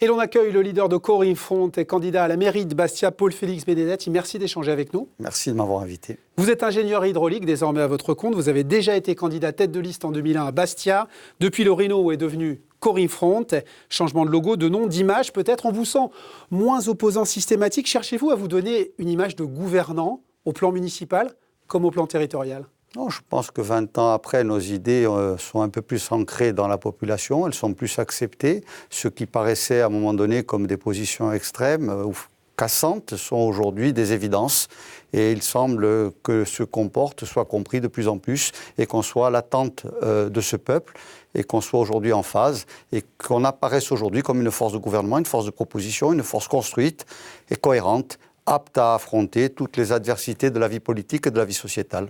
Et l'on accueille le leader de Corim Front et candidat à la mairie de Bastia, Paul-Félix Benedetti. Merci d'échanger avec nous. Merci de m'avoir invité. Vous êtes ingénieur hydraulique, désormais à votre compte. Vous avez déjà été candidat tête de liste en 2001 à Bastia. Depuis, le Rhino est devenu Corim Front. Changement de logo, de nom, d'image peut-être. On vous sent moins opposant systématique. Cherchez-vous à vous donner une image de gouvernant au plan municipal comme au plan territorial ? Non, je pense que 20 ans après, nos idées sont un peu plus ancrées dans la population, elles sont plus acceptées. Ce qui paraissait à un moment donné comme des positions extrêmes ou cassantes sont aujourd'hui des évidences. Et il semble que ce qu'on porte soit compris de plus en plus et qu'on soit à l'attente de ce peuple et qu'on soit aujourd'hui en phase et qu'on apparaisse aujourd'hui comme une force de gouvernement, une force de proposition, une force construite et cohérente, apte à affronter toutes les adversités de la vie politique et de la vie sociétale.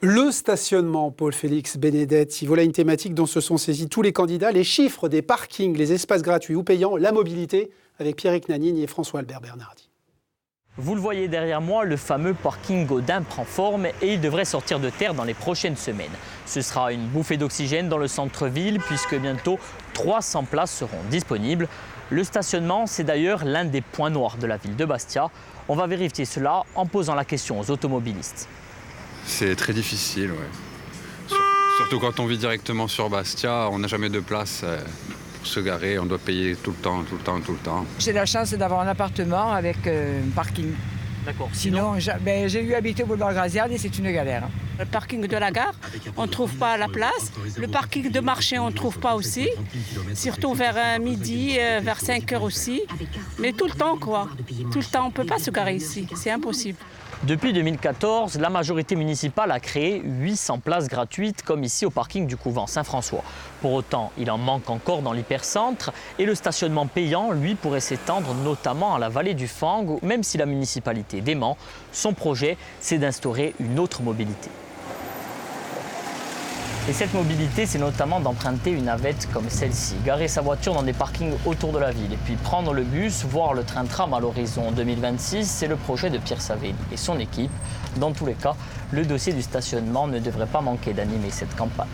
Le stationnement, Paul-Félix Benedetti, voilà une thématique dont se sont saisis tous les candidats. Les chiffres des parkings, les espaces gratuits ou payants, la mobilité, avec Pierrick Nanigne et François-Albert Bernardi. Vous le voyez derrière moi, le fameux parking Gaudin prend forme et il devrait sortir de terre dans les prochaines semaines. Ce sera une bouffée d'oxygène dans le centre-ville puisque bientôt 300 places seront disponibles. Le stationnement, c'est d'ailleurs l'un des points noirs de la ville de Bastia. On va vérifier cela en posant la question aux automobilistes. C'est très difficile, ouais. Surtout quand on vit directement sur Bastia, on n'a jamais de place pour se garer, on doit payer tout le temps. J'ai la chance d'avoir un appartement avec un parking. D'accord. Sinon, j'ai eu habité au boulevard Graziani et c'est une galère. Le parking de la gare, on ne trouve pas la place. Le parking de marché, on ne trouve pas aussi. Surtout vers midi, vers 5 heures aussi. Mais tout le temps, quoi. Tout le temps, on ne peut pas se garer ici. C'est impossible. Depuis 2014, la majorité municipale a créé 800 places gratuites comme ici au parking du couvent Saint-François. Pour autant, il en manque encore dans l'hypercentre et le stationnement payant, lui, pourrait s'étendre notamment à la vallée du Fang, même si la municipalité dément. Son projet, c'est d'instaurer une autre mobilité. Et cette mobilité, c'est notamment d'emprunter une navette comme celle-ci, garer sa voiture dans des parkings autour de la ville et puis prendre le bus, voire le train-tram à l'horizon 2026. C'est le projet de Pierre Savelli et son équipe. Dans tous les cas, le dossier du stationnement ne devrait pas manquer d'animer cette campagne.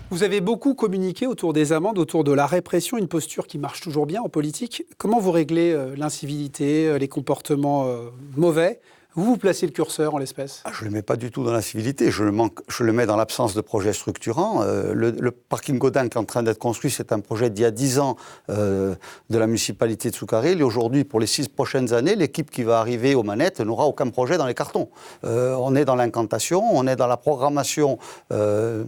Vous avez beaucoup communiqué autour des amendes, autour de la répression, une posture qui marche toujours bien en politique. Comment vous réglez l'incivilité, les comportements mauvais ? Vous placez le curseur en l'espèce ? Je ne le mets pas du tout dans la civilité, je le mets dans l'absence de projet structurant. Le parking Gaudin qui est en train d'être construit, c'est un projet d'il y a 10 ans de la municipalité de Souccaril. Et aujourd'hui, pour les 6 prochaines années, l'équipe qui va arriver aux manettes n'aura aucun projet dans les cartons. On est dans l'incantation, on est dans la programmation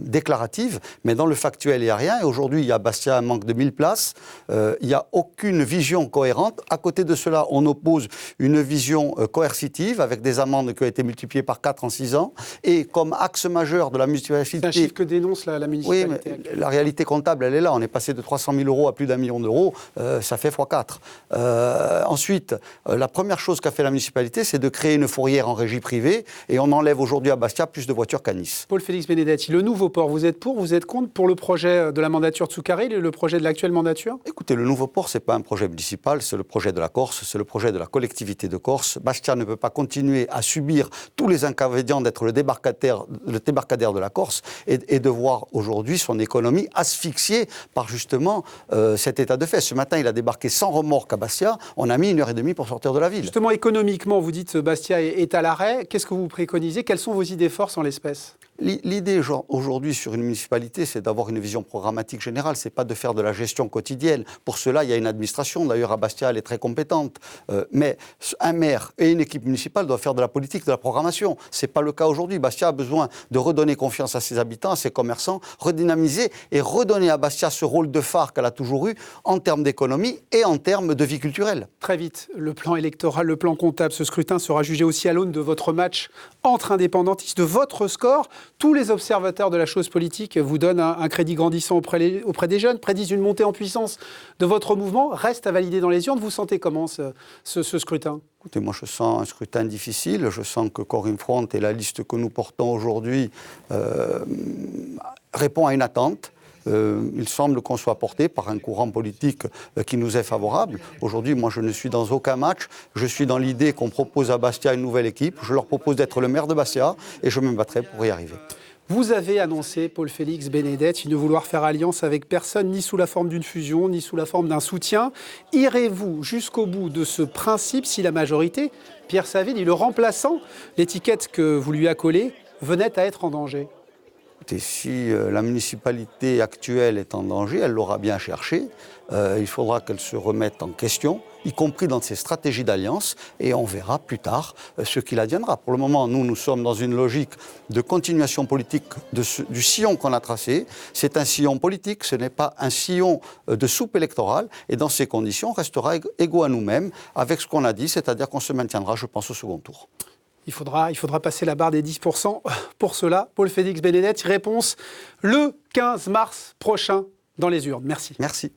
déclarative, mais dans le factuel, il n'y a rien. Et aujourd'hui, il y a à Bastia un manque de 1000 places. Il n'y a aucune vision cohérente. À côté de cela, on oppose une vision coercitive avec des amendes qui ont été multipliées par 4 en 6 ans. Et comme axe majeur de la municipalité... C'est un chiffre que dénonce la municipalité. Oui, mais la réalité comptable, elle est là. On est passé de 300 000 euros à plus d'1 million d'euros. Ça fait x4. Ensuite, la première chose qu'a fait la municipalité, c'est de créer une fourrière en régie privée. Et on enlève aujourd'hui à Bastia plus de voitures qu'à Nice. Paul-Félix Benedetti, le nouveau port, vous êtes pour, vous êtes contre pour le projet de la mandature de Souccaril et le projet de l'actuelle mandature ? Écoutez, le nouveau port, ce n'est pas un projet municipal, c'est le projet de la Corse, c'est le projet de la collectivité de Corse. Bastia ne peut pas continuer à subir tous les inconvénients d'être le débarcadère de la Corse et de voir aujourd'hui son économie asphyxiée par justement cet état de fait. Ce matin, il a débarqué sans remorque à Bastia. On a mis 1h30 pour sortir de la ville. Justement, économiquement, vous dites Bastia est à l'arrêt. Qu'est-ce que vous préconisez ? Quelles sont vos idées forces en l'espèce ? L'idée aujourd'hui sur une municipalité, c'est d'avoir une vision programmatique générale, c'est pas de faire de la gestion quotidienne. Pour cela, il y a une administration, d'ailleurs à Bastia, elle est très compétente. Mais un maire et une équipe municipale doivent faire de la politique, de la programmation. C'est pas le cas aujourd'hui. Bastia a besoin de redonner confiance à ses habitants, à ses commerçants, redynamiser et redonner à Bastia ce rôle de phare qu'elle a toujours eu en termes d'économie et en termes de vie culturelle. Très vite, le plan électoral, le plan comptable, ce scrutin sera jugé aussi à l'aune de votre match entre indépendantistes, de votre score. Tous les observateurs de la chose politique vous donnent un crédit grandissant auprès des jeunes, prédisent une montée en puissance de votre mouvement. Reste à valider dans les urnes. Vous sentez comment ce scrutin ? Écoutez, moi je sens un scrutin difficile. Je sens que Corim Front et la liste que nous portons aujourd'hui répond à une attente. Il semble qu'on soit porté par un courant politique qui nous est favorable. Aujourd'hui, moi, je ne suis dans aucun match. Je suis dans l'idée qu'on propose à Bastia une nouvelle équipe. Je leur propose d'être le maire de Bastia et je me battrai pour y arriver. Vous avez annoncé, Paul-Félix Benedetti, ne vouloir faire alliance avec personne, ni sous la forme d'une fusion, ni sous la forme d'un soutien. Irez-vous jusqu'au bout de ce principe si la majorité, Pierre Saville, le remplaçant, l'étiquette que vous lui accolez, venait à être en danger? Et si la municipalité actuelle est en danger, elle l'aura bien cherché. Il faudra qu'elle se remette en question, y compris dans ses stratégies d'alliance, et on verra plus tard ce qu'il adviendra. Pour le moment, nous sommes dans une logique de continuation politique du sillon qu'on a tracé. C'est un sillon politique, ce n'est pas un sillon de soupe électorale, et dans ces conditions, on restera égaux à nous-mêmes avec ce qu'on a dit, c'est-à-dire qu'on se maintiendra, je pense, au second tour. Il faudra passer la barre des 10%. Pour cela, Paul-Félix Benedetti, réponse le 15 mars prochain dans les urnes. Merci. Merci.